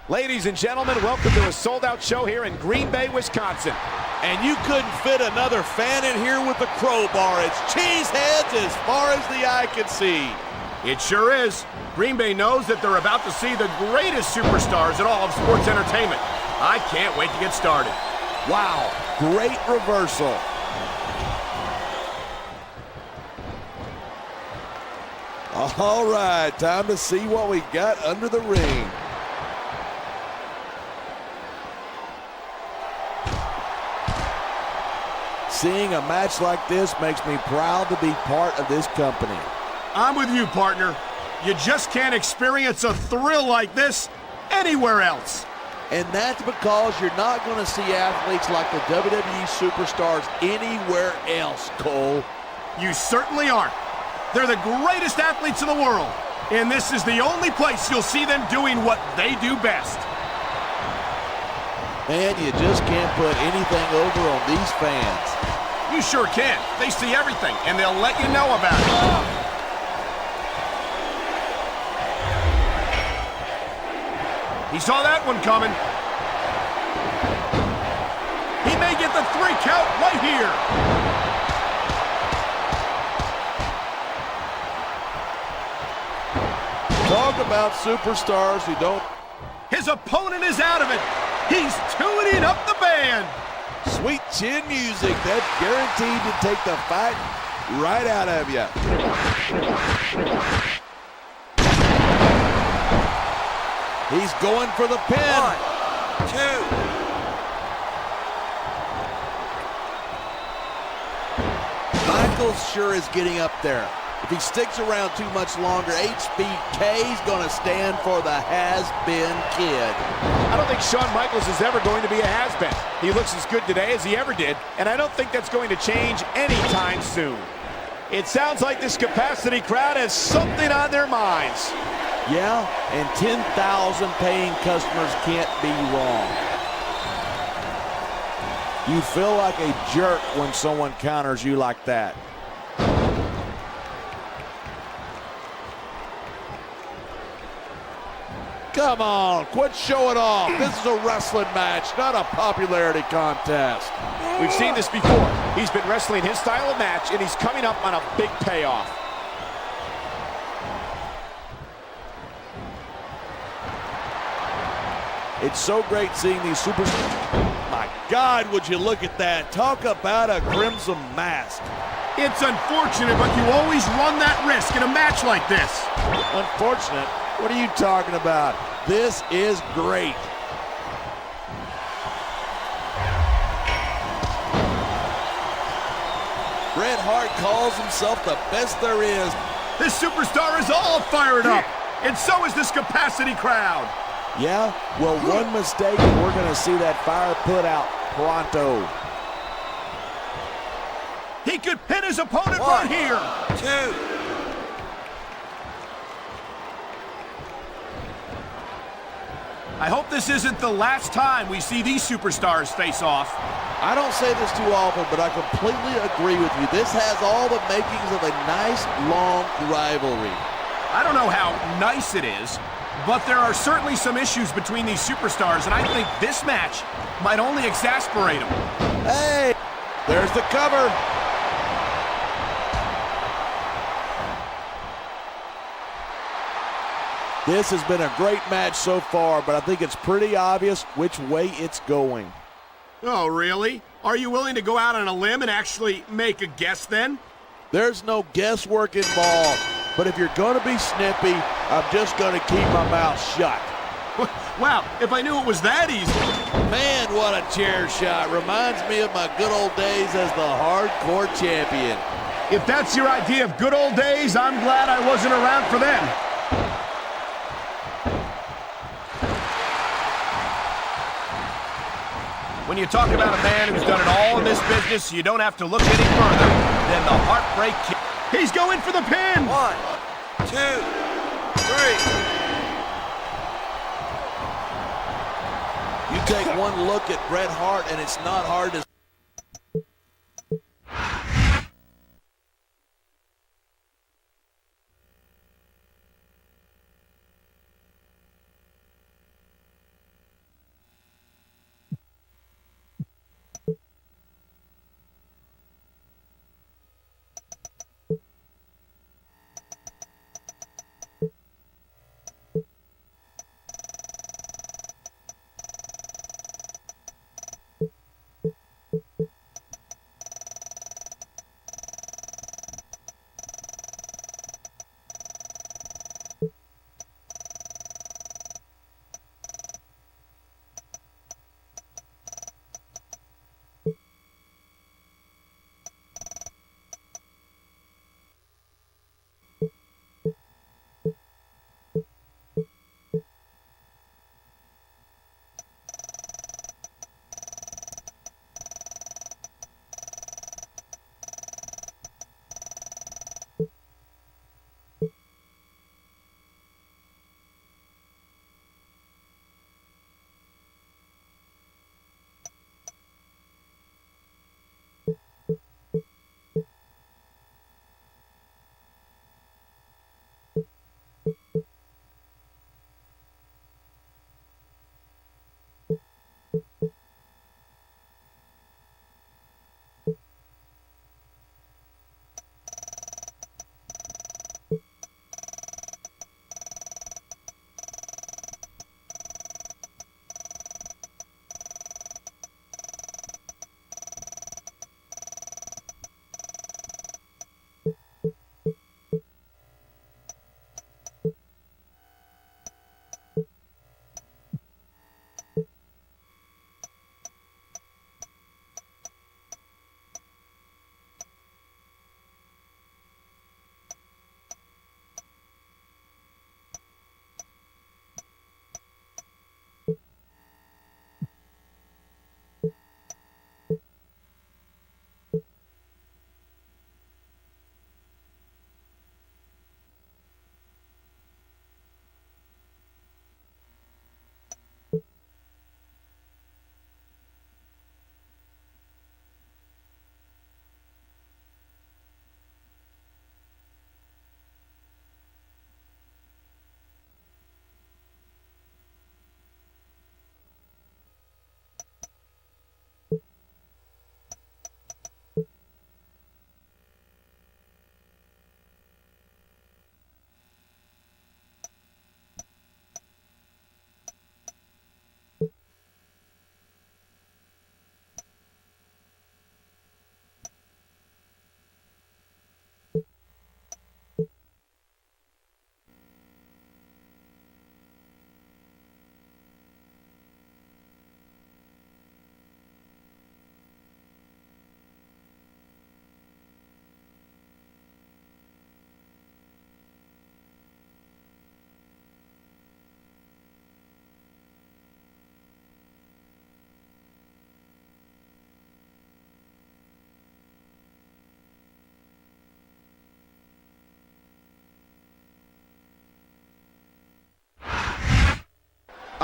Ladies and gentlemen, welcome to a sold-out show here in Green Bay, Wisconsin. And you couldn't fit another fan in here with a crowbar. It's cheeseheads as far as the eye can see. It sure is. Green Bay knows that they're about to see the greatest superstars in all of sports entertainment. I can't wait to get started. Wow, great reversal. All right, time to see what we got under the ring. Seeing a match like this makes me proud to be part of this company. I'm with you, partner. You just can't experience a thrill like this anywhere else. And that's because you're not going to see athletes like the WWE superstars anywhere else, Cole. You certainly aren't. They're the greatest athletes in the world. And this is the only place you'll see them doing what they do best. Man, you just can't put anything over on these fans. You sure can. They see everything, and they'll let you know about it. He saw that one coming. He may get the 3 count right here. Talk about superstars who don't... His opponent is out of it. He's tuning up the band. Sweet chin music. That's guaranteed to take the fight right out of you. He's going for the pin. 1, 2. Michaels sure is getting up there. If he sticks around too much longer, HBK's going to stand for the has-been kid. I don't think Shawn Michaels is ever going to be a has-been. He looks as good today as he ever did, and I don't think that's going to change anytime soon. It sounds like this capacity crowd has something on their minds. Yeah, and 10,000 paying customers can't be wrong. You feel like a jerk when someone counters you like that. Come on, quit showing off. This is a wrestling match, not a popularity contest. We've seen this before. He's been wrestling his style of match, and he's coming up on a big payoff. It's so great seeing these superstars. My God, would you look at that. Talk about a crimson mask. It's unfortunate, but you always run that risk in a match like this. Unfortunate? What are you talking about? This is great. Bret Hart calls himself the best there is. This superstar is all fired up, and so is this capacity crowd. Yeah? Well, one mistake and we're going to see that fire put out pronto. He could pin his opponent 1, right here. 2. I hope this isn't the last time we see these superstars face off. I don't say this too often, but I completely agree with you. This has all the makings of a nice, long rivalry. I don't know how nice it is, but there are certainly some issues between these superstars, and I think this match might only exasperate them. Hey, there's the cover. This has been a great match so far, but I think it's pretty obvious which way it's going. Oh, really? Are you willing to go out on a limb and actually make a guess then? There's no guesswork involved, but if you're going to be snippy, I'm just going to keep my mouth shut. Wow, if I knew it was that easy. Man, what a chair shot. Reminds me of my good old days as the hardcore champion. If that's your idea of good old days, I'm glad I wasn't around for them. When you talk about a man who's done it all in this business, you don't have to look any further than the Heartbreak Kid. He's going for the pin! 1, 2, 3. You take one look at Bret Hart, and it's not hard to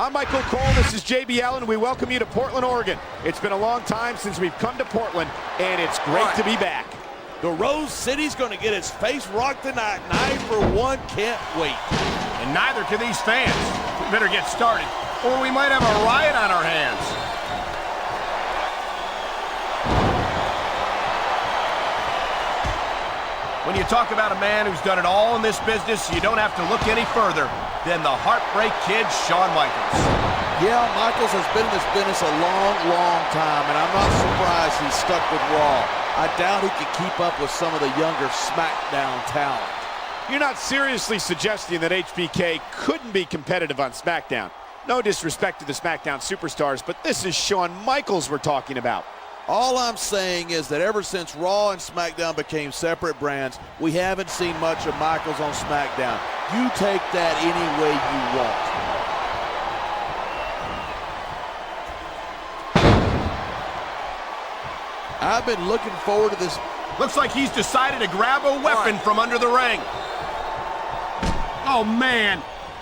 I'm Michael Cole, this is JB Allen. We welcome you to Portland, Oregon. It's been a long time since we've come to Portland, and it's great to be back. The Rose City's going to get its face rocked tonight, and I, for one, can't wait. And neither can these fans. We better get started, or we might have a riot on our hands. When you talk about a man who's done it all in this business, you don't have to look any further than the Heartbreak Kid, Shawn Michaels. Yeah, Michaels has been in this business a long, long time, and I'm not surprised he's stuck with Raw. I doubt he can keep up with some of the younger SmackDown talent. You're not seriously suggesting that HBK couldn't be competitive on SmackDown. No disrespect to the SmackDown superstars, but this is Shawn Michaels we're talking about. All I'm saying is that ever since Raw and SmackDown became separate brands, we haven't seen much of Michaels on SmackDown. You take that any way you want. I've been looking forward to this. Looks like he's decided to grab a weapon from under the ring. Oh, man.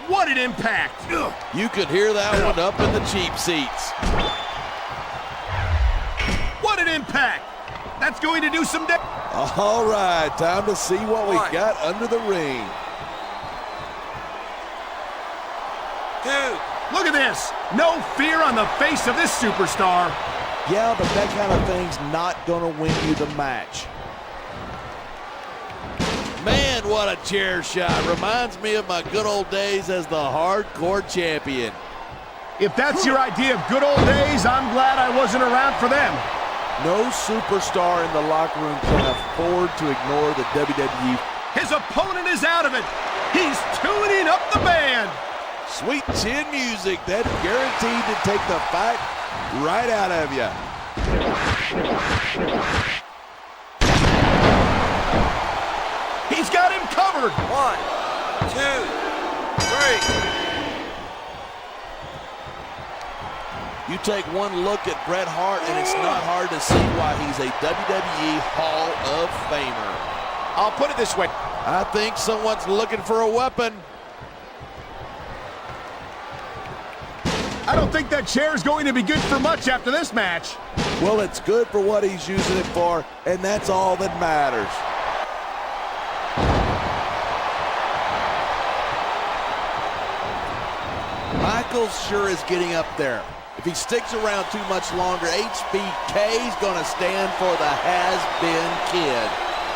What an impact. Ugh. You could hear that one up in the cheap seats. What an impact. That's going to do some damage. All right, time to see what we got under the ring. 2. Look at this. No fear on the face of this superstar. Yeah, but that kind of thing's not going to win you the match. Man, what a chair shot. Reminds me of my good old days as the hardcore champion. If that's your idea of good old days, I'm glad I wasn't around for them. No superstar in the locker room can afford to ignore the WWE. His opponent is out of it. He's tuning up the band. Sweet chin music, that's guaranteed to take the fight right out of you. He's got him covered. 1, 2, 3. You take one look at Bret Hart, and it's not hard to see why he's a WWE Hall of Famer. I'll put it this way. I think someone's looking for a weapon. I don't think that chair's going to be good for much after this match. Well, it's good for what he's using it for, and that's all that matters. Michaels sure is getting up there. If he sticks around too much longer, HBK's going to stand for the has-been kid.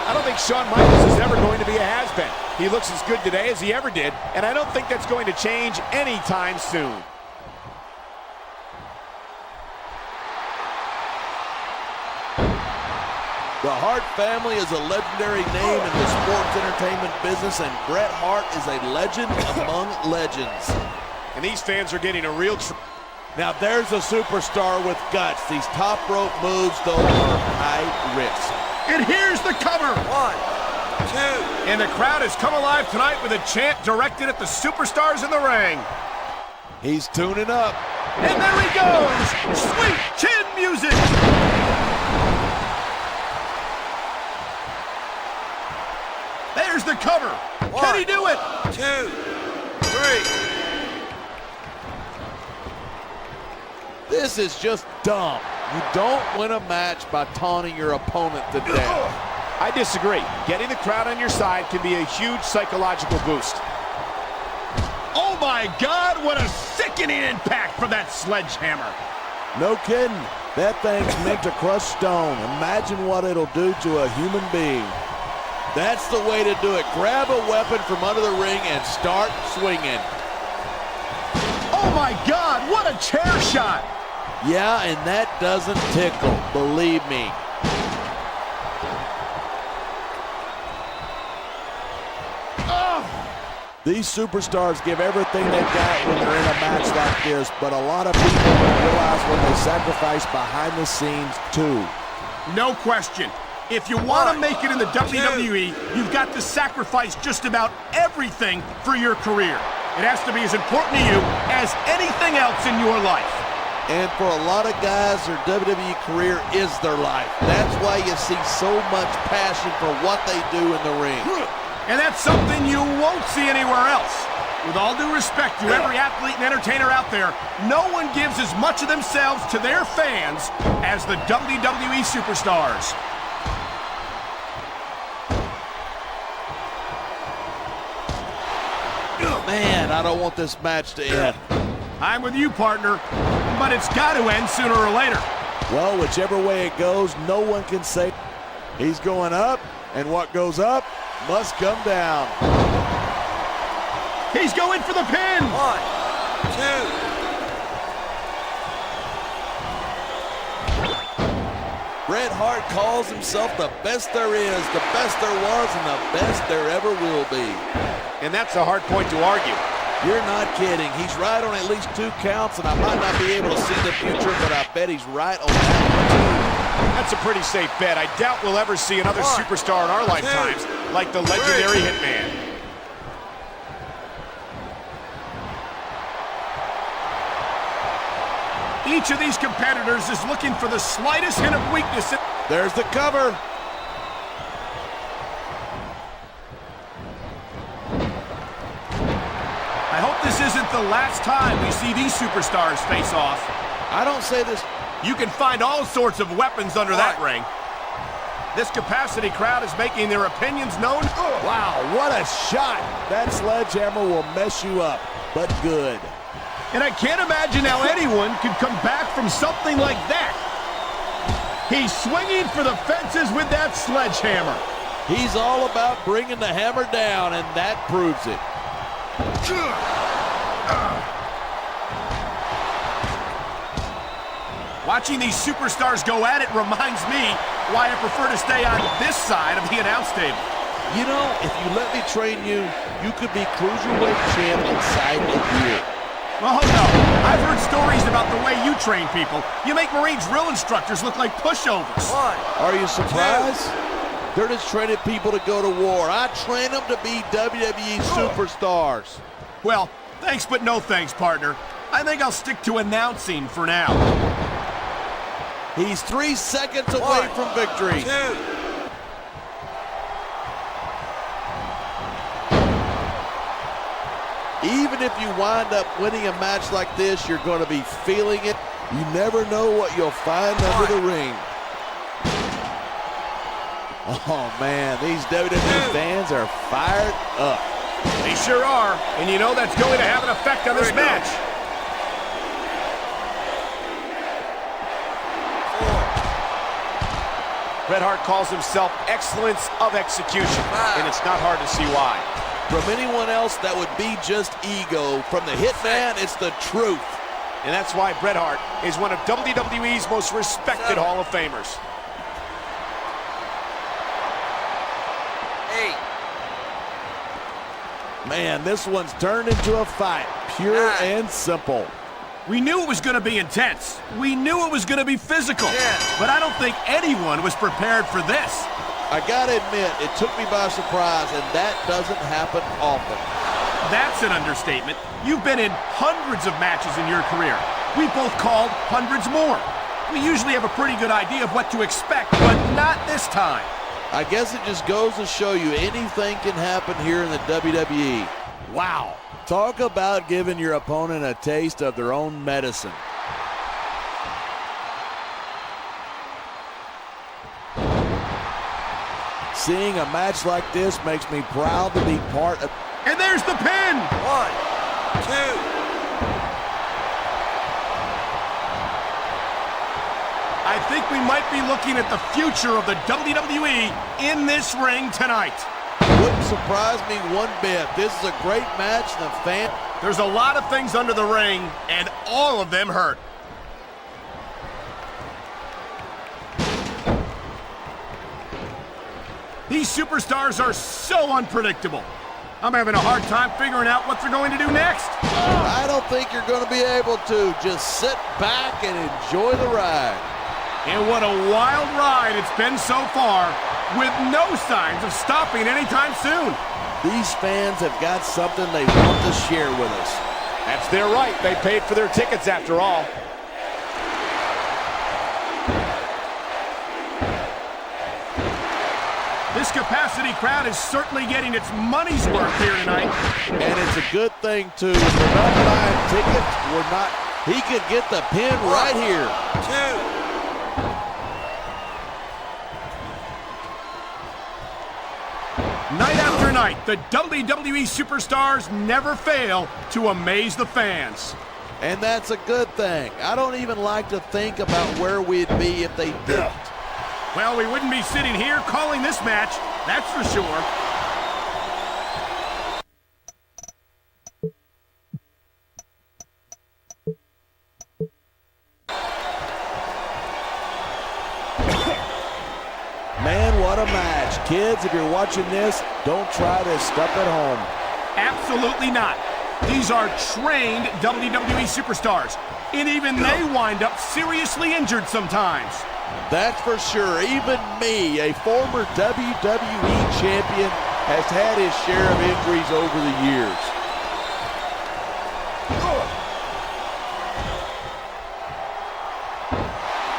I don't think Shawn Michaels is ever going to be a has-been. He looks as good today as he ever did, and I don't think that's going to change anytime soon. The Hart family is a legendary name in the sports entertainment business, and Bret Hart is a legend among legends. And these fans are getting a real Now there's a superstar with guts. These top rope moves, though, are high risk. And here's the cover. 1, 2. And the crowd has come alive tonight with a chant directed at the superstars in the ring. He's tuning up. And there he goes. Sweet chin music. There's the cover. Can he do it? 2, 3. This is just dumb. You don't win a match by taunting your opponent to death. I disagree. Getting the crowd on your side can be a huge psychological boost. Oh my God, what a sickening impact for that sledgehammer. No kidding. That thing's meant to crush stone. Imagine what it'll do to a human being. That's the way to do it. Grab a weapon from under the ring and start swinging. Oh my God, what a chair shot. Yeah, and that doesn't tickle, believe me. These superstars give everything they've got when they're in a match like this, but a lot of people don't realize what they sacrifice behind the scenes, too. No question. If you want to make it in the WWE, you've got to sacrifice just about everything for your career. It has to be as important to you as anything else in your life. And for a lot of guys, their WWE career is their life. That's why you see so much passion for what they do in the ring. And that's something you won't see anywhere else. With all due respect to every athlete and entertainer out there, no one gives as much of themselves to their fans as the WWE superstars. Man, I don't want this match to end. I'm with you, partner, but it's got to end sooner or later. Well, whichever way it goes, no one can say. He's going up, and what goes up must come down. He's going for the pin. 1, 2. Bret Hart calls himself the best there is, the best there was, and the best there ever will be. And that's a hard point to argue. You're not kidding. He's right on at least 2 counts, and I might not be able to see the future, but I bet he's right on that. That's a pretty safe bet. I doubt we'll ever see another 1, superstar in our lifetimes 2, like the legendary 3. Hitman. Each of these competitors is looking for the slightest hint of weakness. There's the cover. I hope this isn't the last time we see these superstars face off. I don't say this. You can find all sorts of weapons under that ring. This capacity crowd is making their opinions known. Wow, what a shot. That sledgehammer will mess you up, but good. And I can't imagine how anyone could come back from something like that. He's swinging for the fences with that sledgehammer. He's all about bringing the hammer down, and that proves it. Watching these superstars go at it reminds me why I prefer to stay on this side of the announce table. You know, if you let me train you, you could be cruiserweight champ inside a year. Oh no, I've heard stories about the way you train people. You make Marine drill instructors look like pushovers. 1. Are you surprised? They're just training people to go to war. I train them to be WWE superstars. Well, thanks but no thanks, partner. I think I'll stick to announcing for now. He's 3 seconds away 1, from victory. 2. Even if you wind up winning a match like this, you're going to be feeling it. You never know what you'll find under the ring. Oh, man, these WWE fans are fired up. They sure are, and you know that's going to have an effect on this match. 4. Bret Hart calls himself excellence of execution, and it's not hard to see why. From anyone else, that would be just ego. From the Hitman, it's the truth. And that's why Bret Hart is one of WWE's most respected 7. Hall of Famers. 8. Man, this one's turned into a fight, pure 9. and simple. We knew it was going to be intense. We knew it was going to be physical. Yeah. But I don't think anyone was prepared for this. I gotta admit, it took me by surprise, and that doesn't happen often. That's an understatement. You've been in hundreds of matches in your career. We both called hundreds more. We usually have a pretty good idea of what to expect, but not this time. I guess it just goes to show you anything can happen here in the WWE. Wow. Talk about giving your opponent a taste of their own medicine. Seeing a match like this makes me proud to be part of. And there's the pin! 1, 2. I think we might be looking at the future of the WWE in this ring tonight. Wouldn't surprise me one bit. This is a great match. The fan. There's a lot of things under the ring, and all of them hurt. These superstars are so unpredictable. I'm having a hard time figuring out what they're going to do next. I don't think you're going to be able to. Just sit back and enjoy the ride. And what a wild ride it's been so far, with no signs of stopping anytime soon. These fans have got something they want to share with us. That's their right. They paid for their tickets after all. This This capacity crowd is certainly getting its money's worth here tonight. And it's a good thing, too. If they're not buying tickets, he could get the pin right here. 2. Night after night, the WWE superstars never fail to amaze the fans. And that's a good thing. I don't even like to think about where we'd be if they didn't. Well, we wouldn't be sitting here calling this match, that's for sure. Man, what a match. Kids, if you're watching this, don't try this stuff at home. Absolutely not. These are trained WWE superstars, and even they wind up seriously injured sometimes. That's for sure. Even me, a former WWE champion, has had his share of injuries over the years.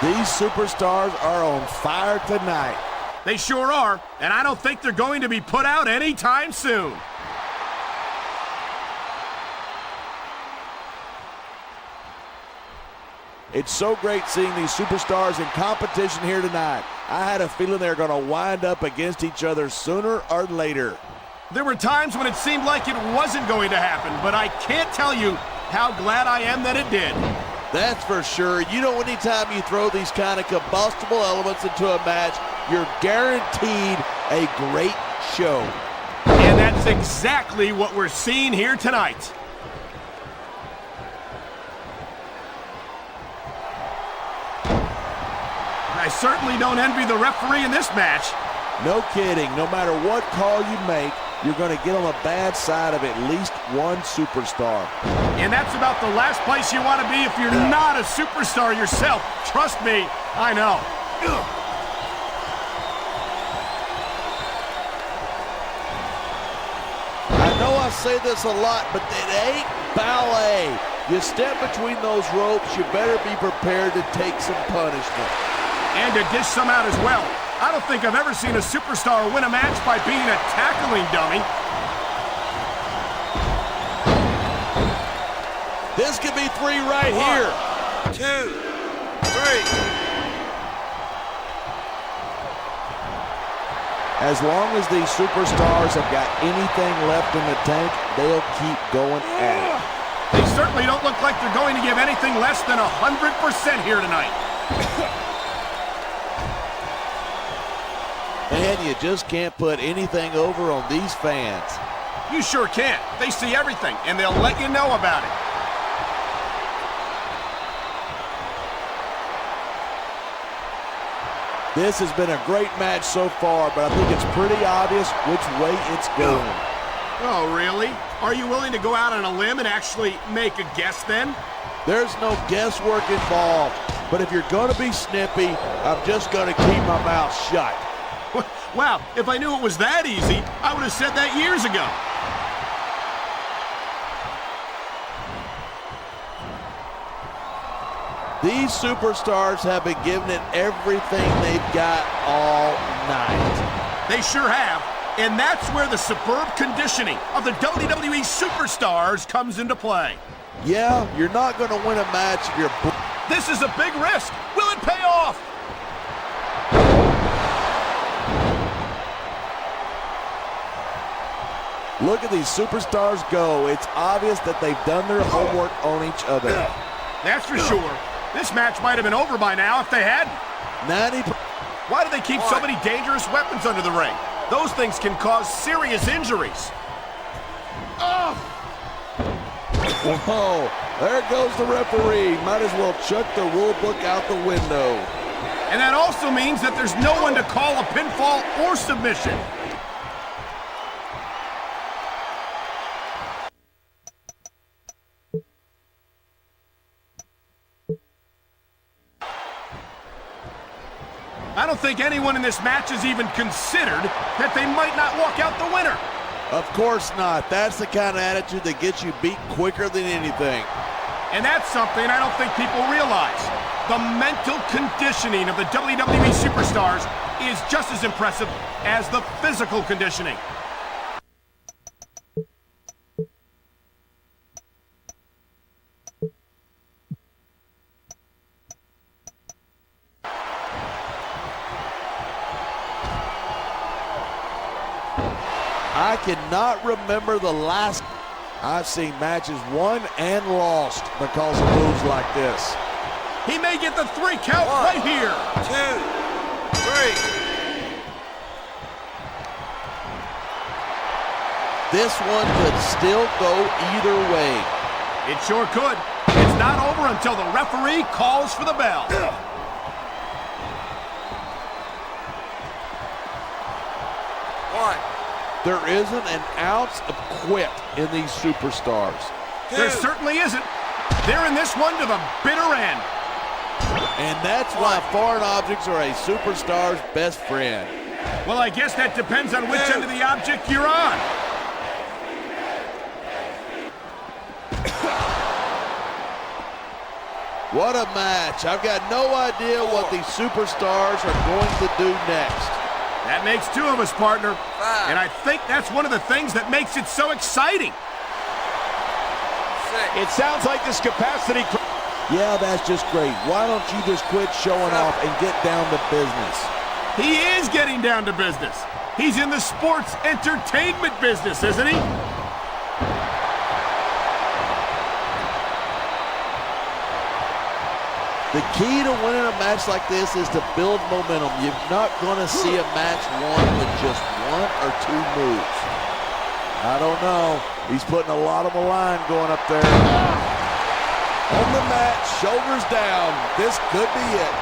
These superstars are on fire tonight. They sure are, and I don't think they're going to be put out anytime soon. It's so great seeing these superstars in competition here tonight. I had a feeling they were going to wind up against each other sooner or later. There were times when it seemed like it wasn't going to happen, but I can't tell you how glad I am that it did. That's for sure. You know, anytime you throw these kind of combustible elements into a match, you're guaranteed a great show. And that's exactly what we're seeing here tonight. I certainly don't envy the referee in this match. No kidding. No matter what call you make, you're going to get on the bad side of at least one superstar. And that's about the last place you want to be if you're not a superstar yourself. Trust me, I know. I know I say this a lot, but it ain't ballet. You step between those ropes, you better be prepared to take some punishment. And to dish some out as well. I don't think I've ever seen a superstar win a match by being a tackling dummy. This could be 3 right here. 2, 3. As long as these superstars have got anything left in the tank, they'll keep going at it. They certainly don't look like they're going to give anything less than 100% here tonight. And you just can't put anything over on these fans. You sure can't. They see everything, and they'll let you know about it. This has been a great match so far, but I think it's pretty obvious which way it's going. Oh, really? Are you willing to go out on a limb and actually make a guess then? There's no guesswork involved, but if you're going to be snippy, I'm just going to keep my mouth shut. Wow, if I knew it was that easy, I would have said that years ago. These superstars have been giving it everything they've got all night. They sure have, and that's where the superb conditioning of the WWE superstars comes into play. Yeah, you're not going to win a match if you're... This is a big risk. Will it pay off? Look at these superstars go. It's obvious that they've done their homework on each other. That's for sure. This match might have been over by now if they hadn't. 90... Why do they keep so many dangerous weapons under the ring? Those things can cause serious injuries. Oh! Whoa, there goes the referee. Might as well chuck the rule book out the window. And that also means that there's no one to call a pinfall or submission. I don't think anyone in this match has even considered that they might not walk out the winner. Of course not. That's the kind of attitude that gets you beat quicker than anything. And that's something I don't think people realize. The mental conditioning of the WWE superstars is just as impressive as the physical conditioning. I cannot remember the last I've seen matches won and lost because of moves like this. He may get the 3 count right here. 2, 3. This one could still go either way. It sure could. It's not over until the referee calls for the bell. There isn't an ounce of quit in these superstars. There certainly isn't. They're in this one to the bitter end. And that's why foreign objects are a superstar's best friend. Well, I guess that depends on which end of the object you're on. What a match. I've got no idea what these superstars are going to do next. That makes 2 of us, partner. And I think that's one of the things that makes it so exciting. 6. It sounds like this capacity... Yeah, that's just great. Why don't you just quit showing off and get down to business? He is getting down to business. He's in the sports entertainment business, isn't he? The key to winning a match like this is to build momentum. You're not going to see a match won with just 1 or 2 moves. I don't know. He's putting a lot on the line going up there. On the mat, shoulders down. This could be it.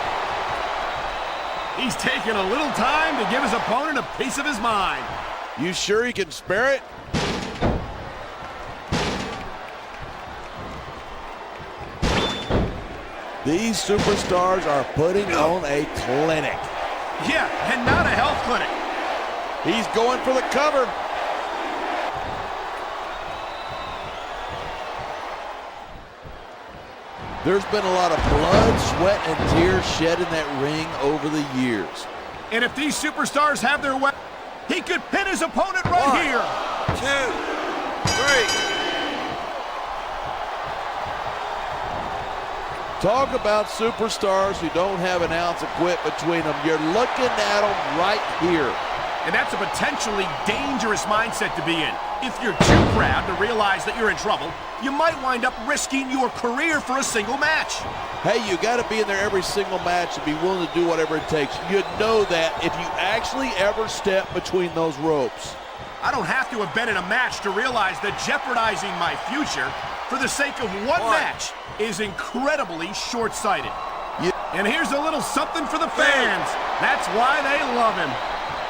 He's taking a little time to give his opponent a piece of his mind. You sure he can spare it? These superstars are putting on a clinic. Yeah, and not a health clinic. He's going for the cover. There's been a lot of blood, sweat, and tears shed in that ring over the years. And if these superstars have their way, he could pin his opponent right 1, here. 2, 3. Talk about superstars who don't have an ounce of quit between them. You're looking at them right here. And that's a potentially dangerous mindset to be in. If you're too proud to realize that you're in trouble, you might wind up risking your career for a single match. Hey, you got to be in there every single match and be willing to do whatever it takes. You'd know that if you actually ever step between those ropes. I don't have to have been in a match to realize that jeopardizing my future for the sake of one match is incredibly short-sighted. And here's a little something for the fans. That's why they love him.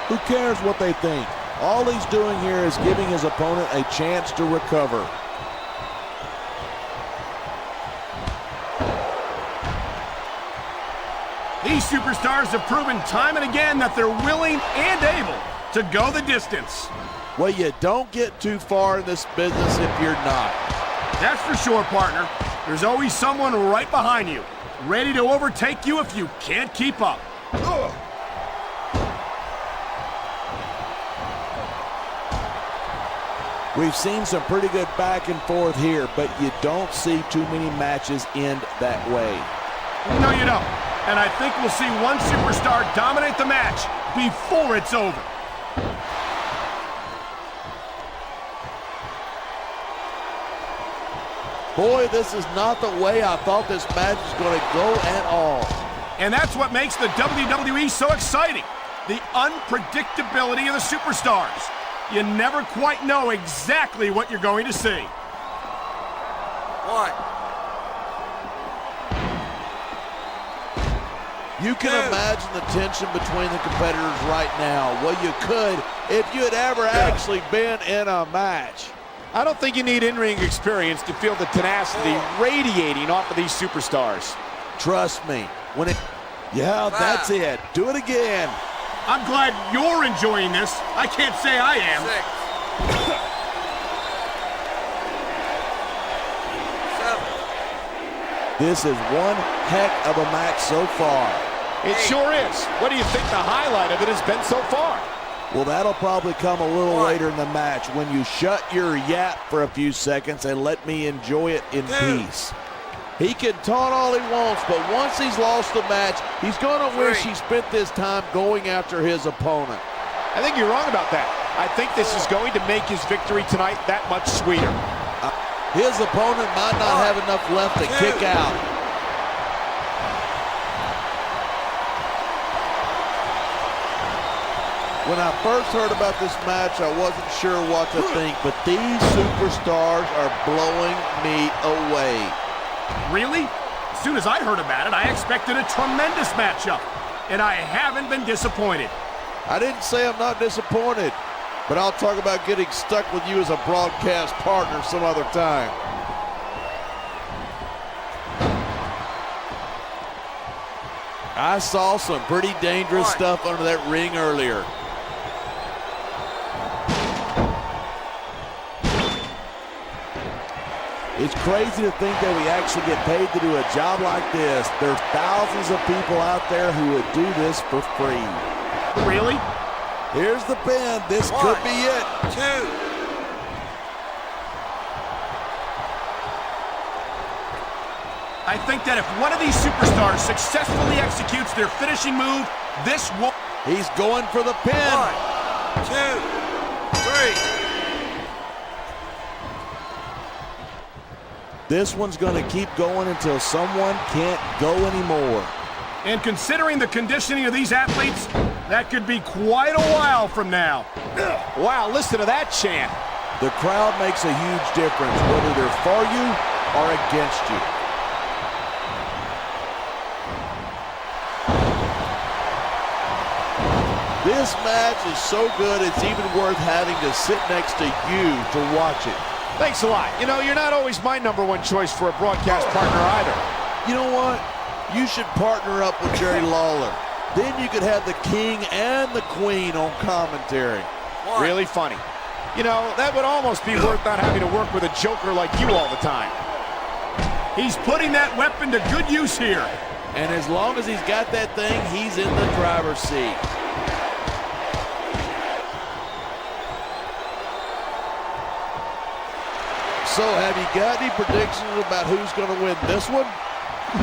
Who cares what they think? All he's doing here is giving his opponent a chance to recover. These superstars have proven time and again that they're willing and able to go the distance. Well, you don't get too far in this business if you're not. That's for sure, partner. There's always someone right behind you, ready to overtake you if you can't keep up. We've seen some pretty good back and forth here, but you don't see too many matches end that way. No, you don't. And I think we'll see one superstar dominate the match before it's over. Boy, this is not the way I thought this match was going to go at all. And that's what makes the WWE so exciting. The unpredictability of the superstars. You never quite know exactly what you're going to see. 1. You can imagine the tension between the competitors right now. Well, you could if you had ever actually been in a match. I don't think you need in-ring experience to feel the tenacity radiating off of these superstars. Trust me. Yeah, that's it. Do it again. I'm glad you're enjoying this. I can't say I am. 6. 7. This is one heck of a match so far. It sure is. What do you think the highlight of it has been so far? Well, that'll probably come a little later in the match when you shut your yap for a few seconds and let me enjoy it in peace. He can taunt all he wants, but once he's lost the match, he's going to wish he spent this time going after his opponent. I think you're wrong about that. I think this is going to make his victory tonight that much sweeter. His opponent might not have enough left to kick out. When I first heard about this match, I wasn't sure what to think, but these superstars are blowing me away. Really? As soon as I heard about it, I expected a tremendous matchup, and I haven't been disappointed. I didn't say I'm not disappointed, but I'll talk about getting stuck with you as a broadcast partner some other time. I saw some pretty dangerous stuff under that ring earlier. It's crazy to think that we actually get paid to do a job like this. There's thousands of people out there who would do this for free. Really? Here's the pin. This could be it. 2. I think that if one of these superstars successfully executes their finishing move, this will... He's going for the pin. 1, 2, 3. This one's going to keep going until someone can't go anymore. And considering the conditioning of these athletes, that could be quite a while from now. Wow, listen to that chant. The crowd makes a huge difference, whether they're for you or against you. This match is so good, it's even worth having to sit next to you to watch it. Thanks a lot. You know, you're not always my #1 choice for a broadcast partner either. You know what? You should partner up with Jerry Lawler. Then you could have the king and the queen on commentary. Really funny. You know, that would almost be worth not having to work with a joker like you all the time. He's putting that weapon to good use here. And as long as he's got that thing, he's in the driver's seat. So, have you got any predictions about who's going to win this one?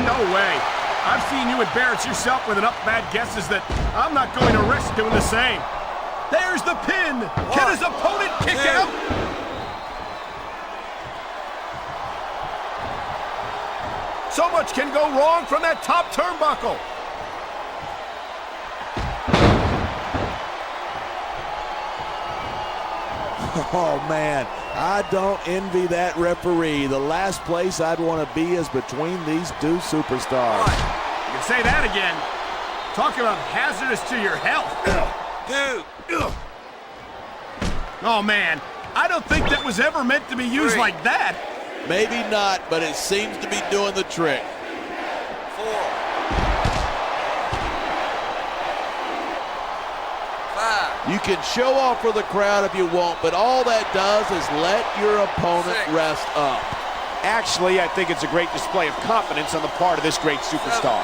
No way. I've seen you embarrass yourself with enough bad guesses that I'm not going to risk doing the same. There's the pin. Can his opponent kick out? So much can go wrong from that top turnbuckle. Oh, man. I don't envy that referee. The last place I'd want to be is between these two superstars. You can say that again. Talk about hazardous to your health. 2. Oh, man. I don't think that was ever meant to be used like that. Maybe not, but it seems to be doing the trick. 4. 5. You can show off for the crowd if you want, but all that does is let your opponent rest up. Actually, I think it's a great display of confidence on the part of this great superstar.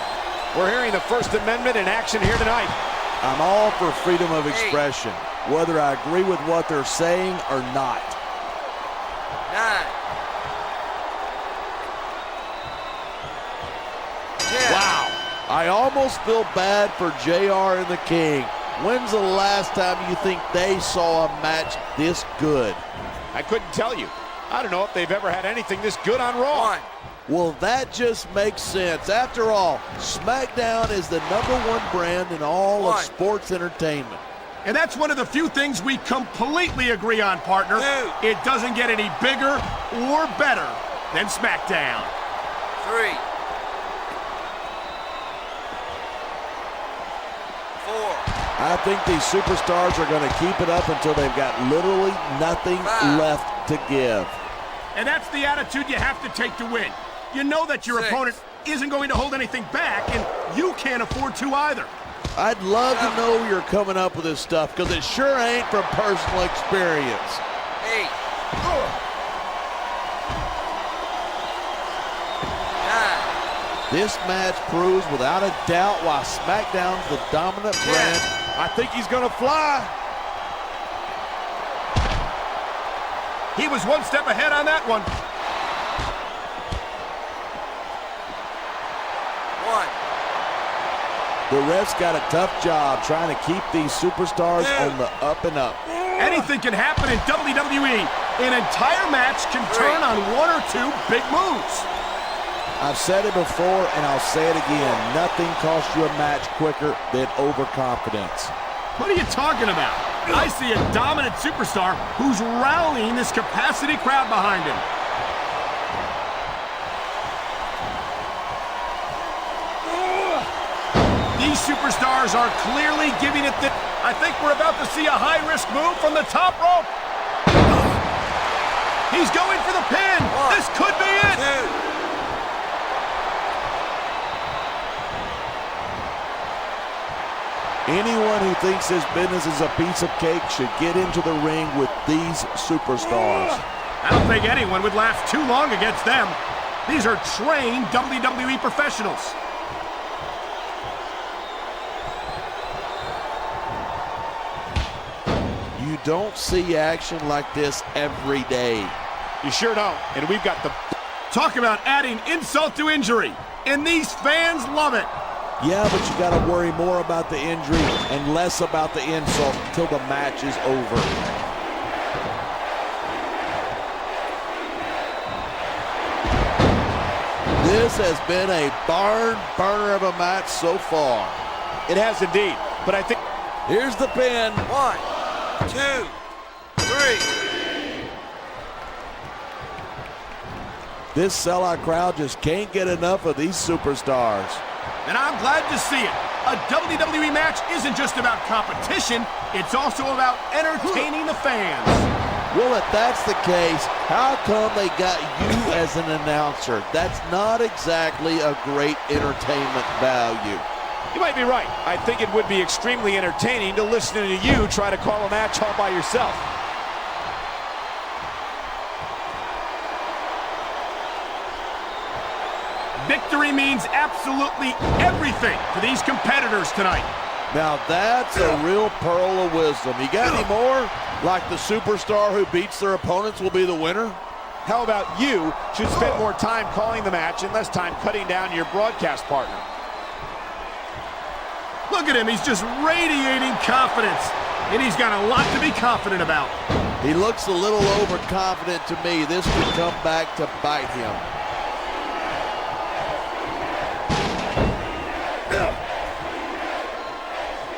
We're hearing the First Amendment in action here tonight. I'm all for freedom of expression, whether I agree with what they're saying or not. 9. 10. Wow. I almost feel bad for JR and the King. When's the last time you think they saw a match this good? I couldn't tell you. I don't know if they've ever had anything this good on Raw. 1. Well, that just makes sense. After all, SmackDown is the #1 brand in all of sports entertainment. And that's one of the few things we completely agree on, partner. 2. It doesn't get any bigger or better than SmackDown. 3. 4. I think these superstars are going to keep it up until they've got literally nothing left to give. And that's the attitude you have to take to win. You know that your 6. opponent isn't going to hold anything back, and you can't afford to either. I'd love to know you're coming up with this stuff, because it sure ain't from personal experience. 8. 9. This match proves without a doubt why SmackDown's the dominant brand. I think he's gonna fly. He was one step ahead on that one. 1. The refs got a tough job trying to keep these superstars on the up and up. Anything can happen in WWE. An entire match can turn on one or two big moves. I've said it before and I'll say it again. Nothing costs you a match quicker than overconfidence. What are you talking about? I see a dominant superstar who's rallying this capacity crowd behind him. These superstars are clearly giving it the... I think we're about to see a high-risk move from the top rope. He's going for the pin. This could be it. 2. Anyone who thinks this business is a piece of cake should get into the ring with these superstars. I don't think anyone would last too long against them. These are trained WWE professionals. You don't see action like this every day. You sure don't. And we've got the... Talk about adding insult to injury. And these fans love it. Yeah, but you got to worry more about the injury and less about the insult until the match is over. This has been a barn burner of a match so far. It has indeed. But I think... Here's the pin. 1, 2, 3. This sellout crowd just can't get enough of these superstars. And I'm glad to see it. A WWE match isn't just about competition, it's also about entertaining the fans. Well, if that's the case, how come they got you as an announcer? That's not exactly a great entertainment value. You might be right. I think it would be extremely entertaining to listen to you try to call a match all by yourself. Victory means absolutely everything to these competitors tonight. Now that's a real pearl of wisdom. You got any more? Like the superstar who beats their opponents will be the winner? How about you should spend more time calling the match and less time cutting down your broadcast partner? Look at him, he's just radiating confidence. And he's got a lot to be confident about. He looks a little overconfident to me. This could come back to bite him.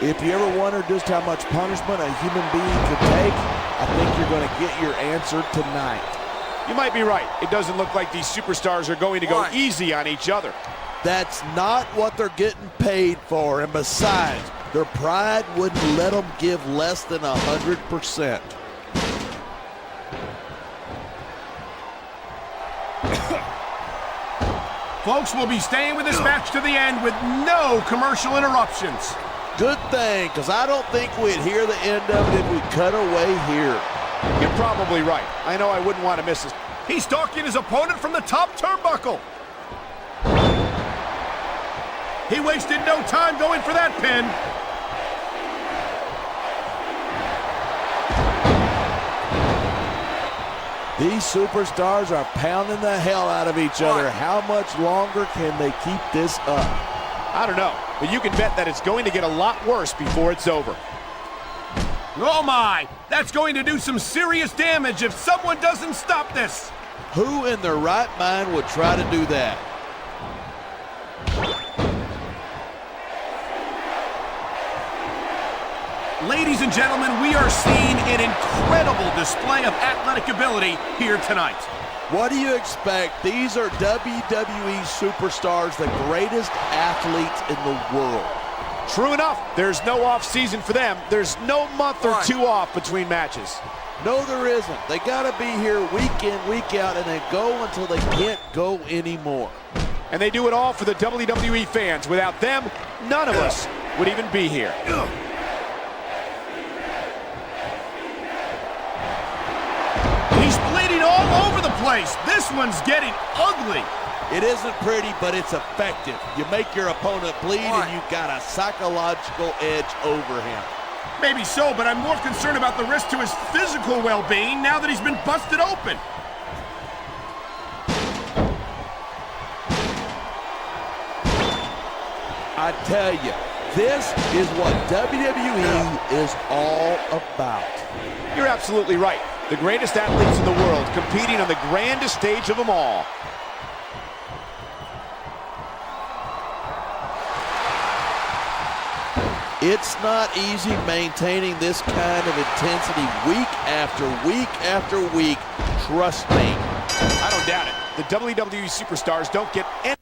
If you ever wonder just how much punishment a human being could take, I think you're going to get your answer tonight. You might be right. It doesn't look like these superstars are going to go easy on each other. That's not what they're getting paid for. And besides, their pride wouldn't let them give less than 100%. Folks, will be staying with this match to the end with no commercial interruptions. Good thing, because I don't think we'd hear the end of it if we cut away here. You're probably right. I know I wouldn't want to miss this. He's stalking his opponent from the top turnbuckle. He wasted no time going for that pin. These superstars are pounding the hell out of each other. How much longer can they keep this up? I don't know, but you can bet that it's going to get a lot worse before it's over. Oh my, that's going to do some serious damage if someone doesn't stop this. Who in their right mind would try to do that? Ladies and gentlemen, we are seeing an incredible display of athletic ability here tonight. What do you expect? These are WWE superstars, the greatest athletes in the world. True enough, there's no off season for them. There's no month or two off between matches. No, there isn't. They got to be here week in, week out, and they go until they can't go anymore. And they do it all for the WWE fans. Without them, none of us would even be here. He's bleeding all over the place. This one's getting ugly. It isn't pretty, but it's effective. You make your opponent bleed, and you've got a psychological edge over him. Maybe so, but I'm more concerned about the risk to his physical well-being now that he's been busted open. I tell you, this is what WWE is all about. You're absolutely right. The greatest athletes in the world competing on the grandest stage of them all. It's not easy maintaining this kind of intensity week after week after week. Trust me. I don't doubt it. The WWE superstars don't get any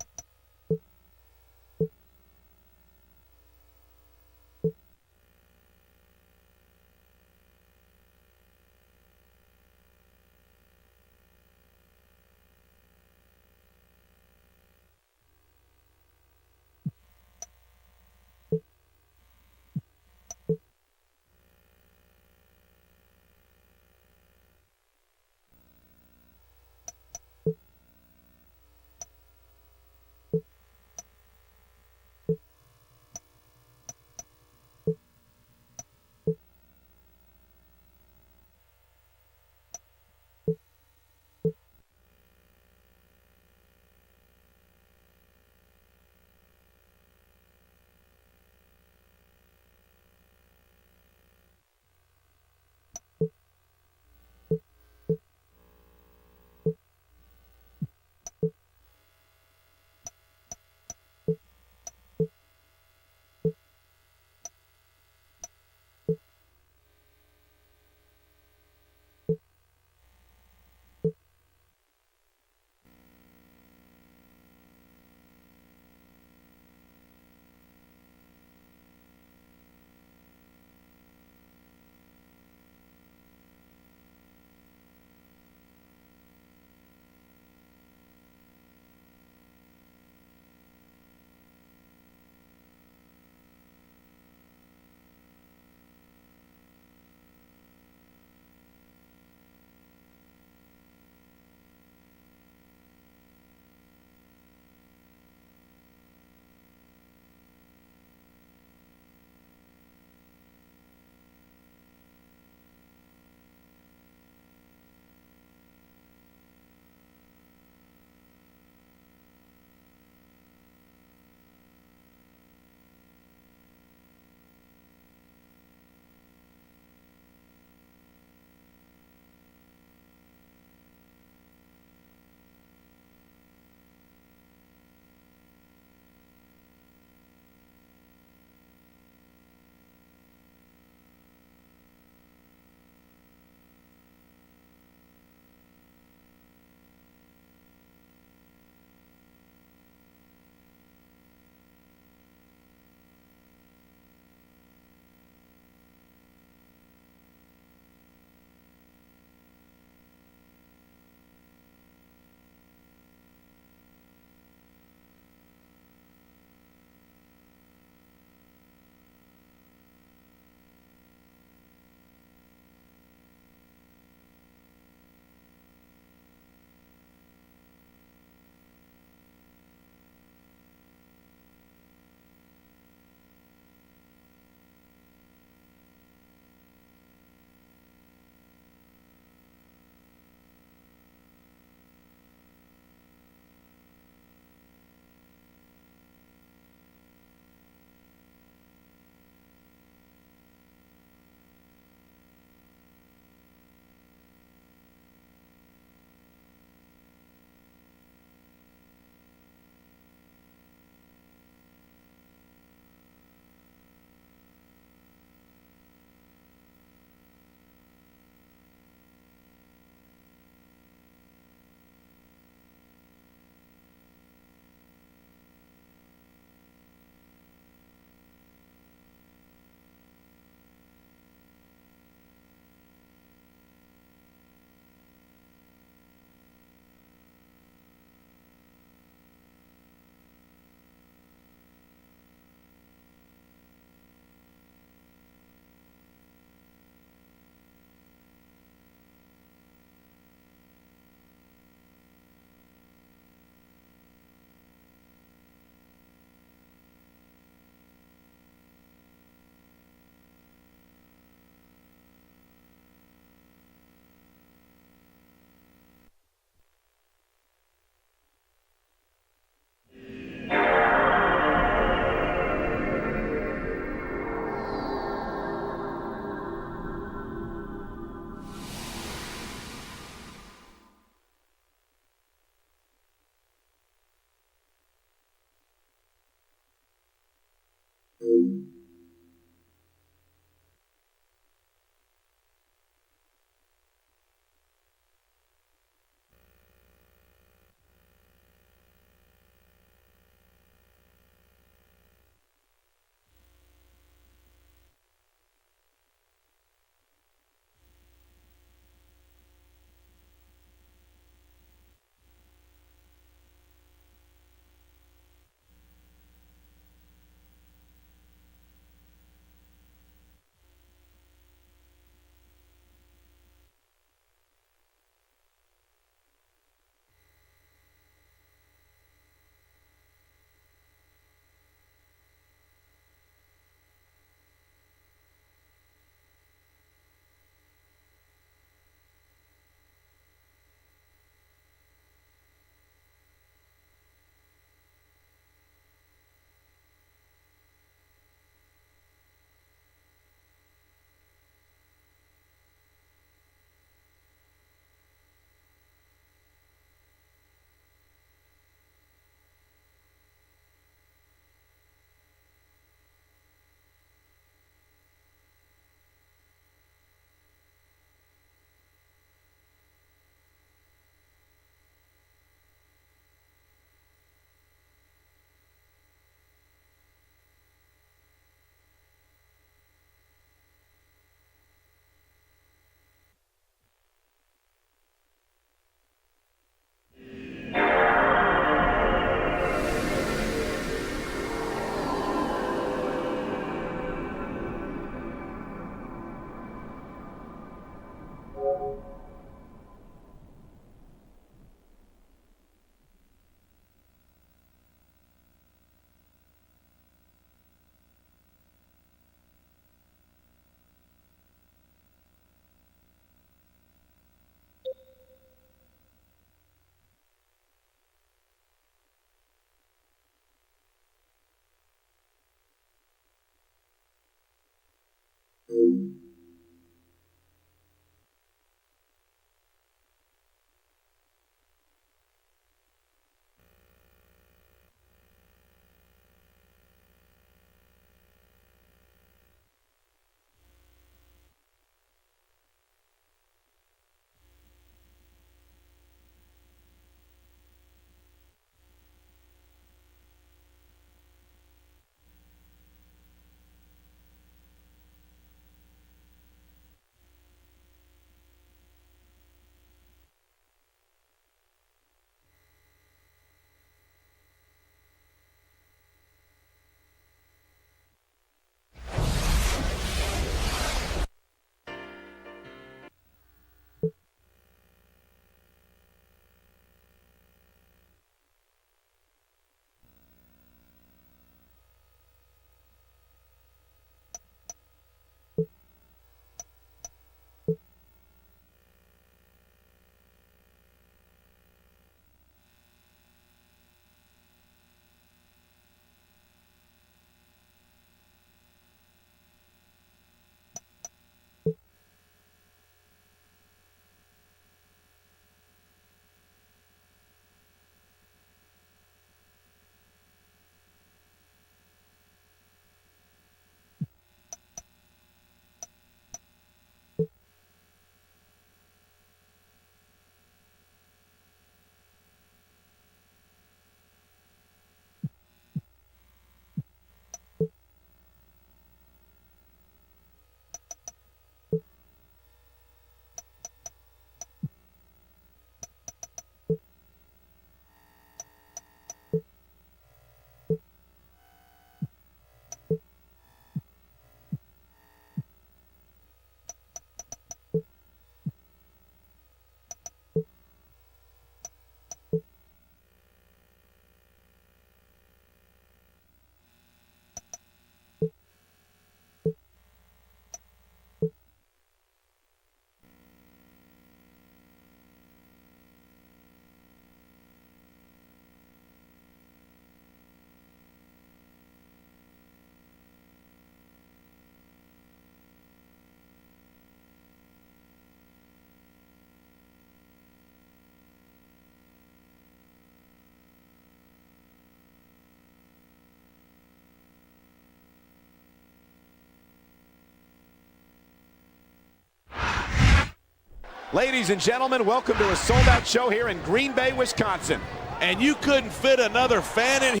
Ladies and gentlemen, welcome to a sold-out show here in Green Bay, Wisconsin. And you couldn't fit another fan in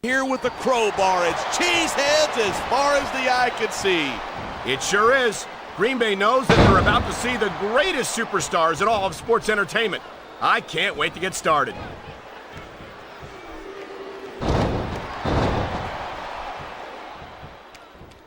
here with the crowbar. It's cheeseheads as far as the eye can see. It sure is. Green Bay knows that they're about to see the greatest superstars in all of sports entertainment. I can't wait to get started.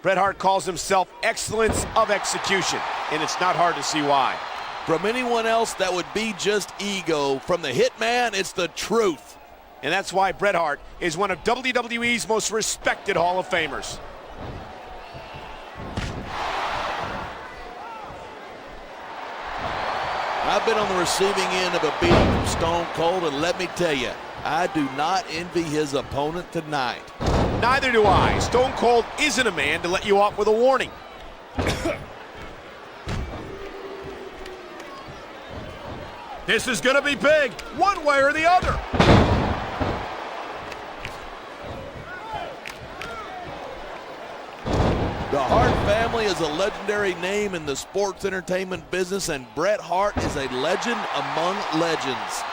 Bret Hart calls himself excellence of execution, and it's not hard to see why. From anyone else, that would be just ego. From the Hitman, it's the truth. And that's why Bret Hart is one of WWE's most respected Hall of Famers. I've been on the receiving end of a beating from Stone Cold, and let me tell you, I do not envy his opponent tonight. Neither do I. Stone Cold isn't a man to let you off with a warning. This is gonna be big, one way or the other. The Hart family is a legendary name in the sports entertainment business, and Bret Hart is a legend among legends.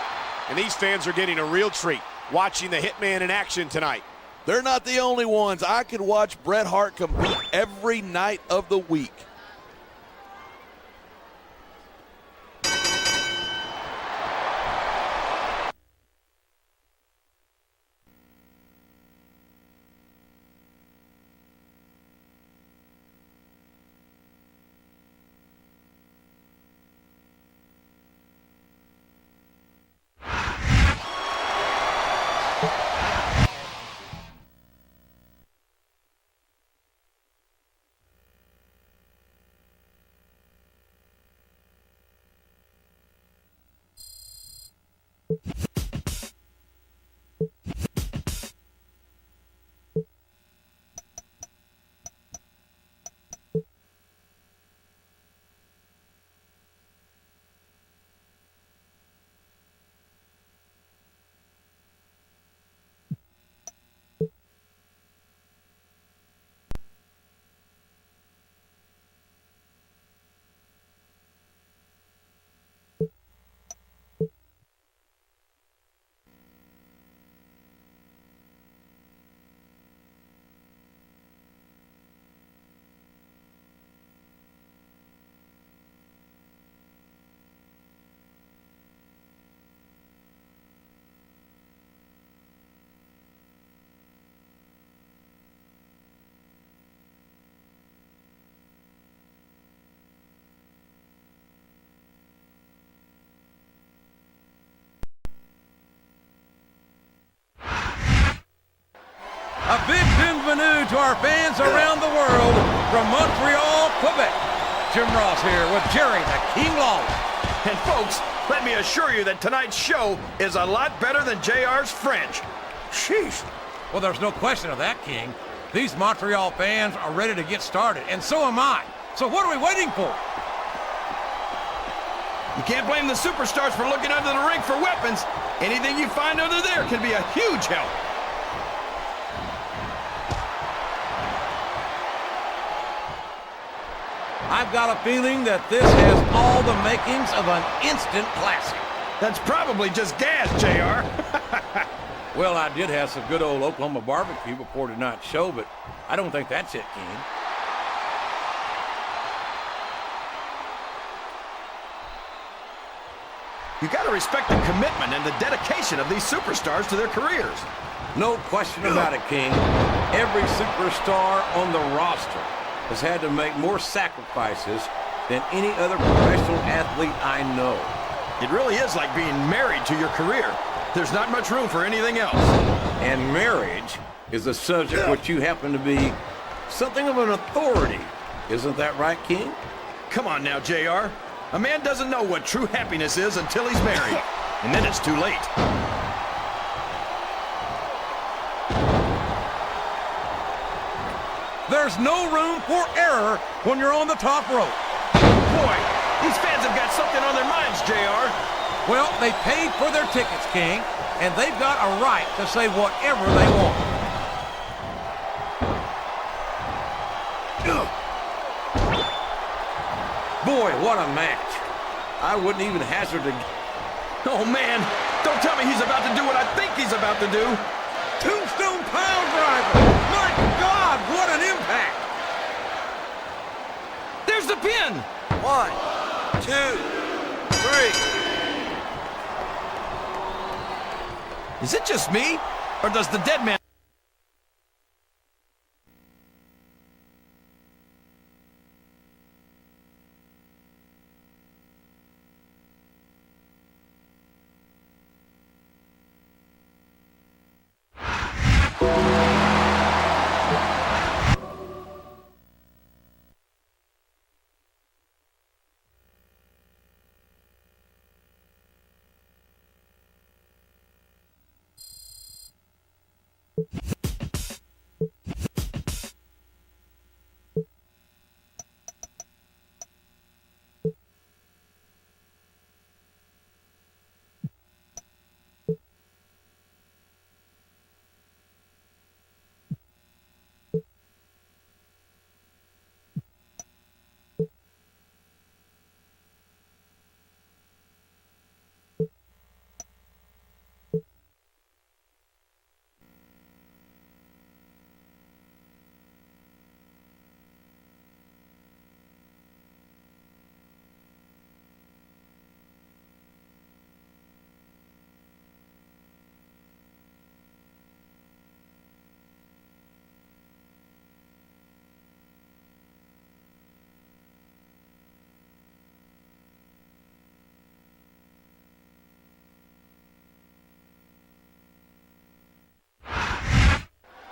And these fans are getting a real treat watching the Hitman in action tonight. They're not the only ones. I could watch Bret Hart compete every night of the week. bienvenue to our fans around the world from Montreal, Quebec. Jim Ross here with Jerry the King Lawler. And folks, let me assure you that tonight's show is a lot better than JR's French. Sheesh. Well, there's no question of that, King. These Montreal fans are ready to get started, and so am I. So what are we waiting for? You can't blame the superstars for looking under the ring for weapons. Anything you find under there can be a huge help. I've got a feeling that this has all the makings of an instant classic. That's probably just gas, JR. Well, I did have some good old Oklahoma barbecue before tonight's show, but I don't think that's it, King. You gotta respect the commitment and the dedication of these superstars to their careers. No question about it, King. Every superstar on the roster has had to make more sacrifices than any other professional athlete I know. It really is like being married to your career. There's not much room for anything else. And marriage is a subject which you happen to be something of an authority. Isn't that right, King? Come on now, JR. A man doesn't know what true happiness is until he's married. And then it's too late. There's no room for error when you're on the top rope. Boy, these fans have got something on their minds, JR. Well, they paid for their tickets, King, and they've got a right to say whatever they want. Boy, what a match. I wouldn't even hazard a... Oh, man. Don't tell me he's about to do what I think he's about to do. Tombstone pile driver! My God, what an impact! There's the pin. 1, 2, 3. Is it just me? Or does the dead man...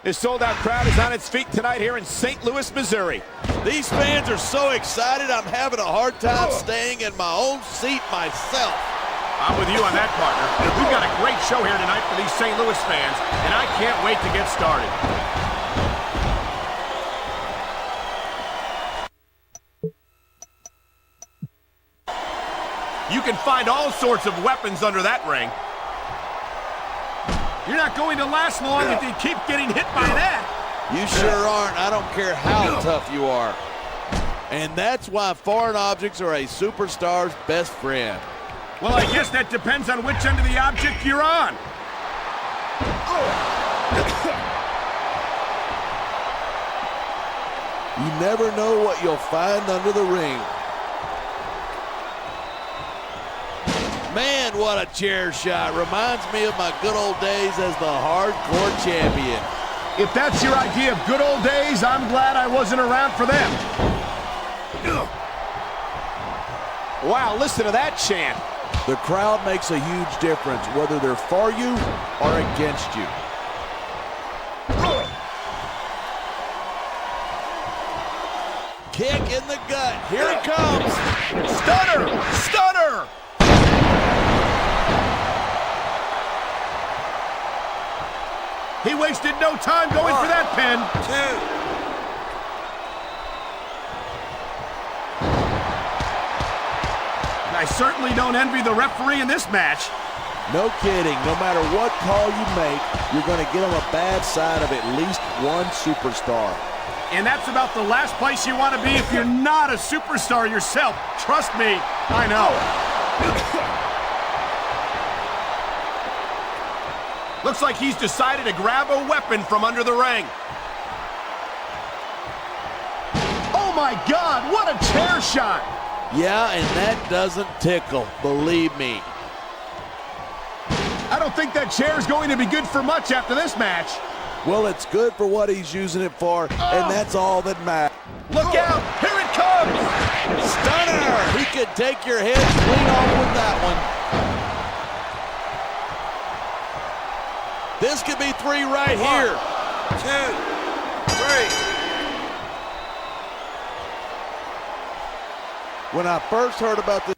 This sold-out crowd is on its feet tonight here in St. Louis, Missouri. These fans are so excited, I'm having a hard time staying in my own seat myself. I'm with you on that, partner. We've got a great show here tonight for these St. Louis fans, and I can't wait to get started. You can find all sorts of weapons under that ring. You're not going to last long if you keep getting hit by that. You sure aren't. I don't care how tough you are. And that's why foreign objects are a superstar's best friend. Well, I guess that depends on which end of the object you're on. You never know what you'll find under the ring. Man, what a chair shot. Reminds me of my good old days as the hardcore champion. If that's your idea of good old days, I'm glad I wasn't around for them. Wow, listen to that chant. The crowd makes a huge difference, whether they're for you or against you. gut. Here it comes. Stunner! Stunner! He wasted no time going for that pin. 2. I certainly don't envy the referee in this match. No kidding. No matter what call you make, you're going to get on the bad side of at least one superstar. And that's about the last place you want to be if you're not a superstar yourself. Trust me, I know. Looks like he's decided to grab a weapon from under the ring. Oh my God, what a chair shot! Yeah, and that doesn't tickle, believe me. I don't think that chair is going to be good for much after this match. Well, it's good for what he's using it for, and that's all that matters. Look out, here it comes! Stunner! He could take your head clean off with that one. This could be 3 right here. 2, 3. When I first heard about this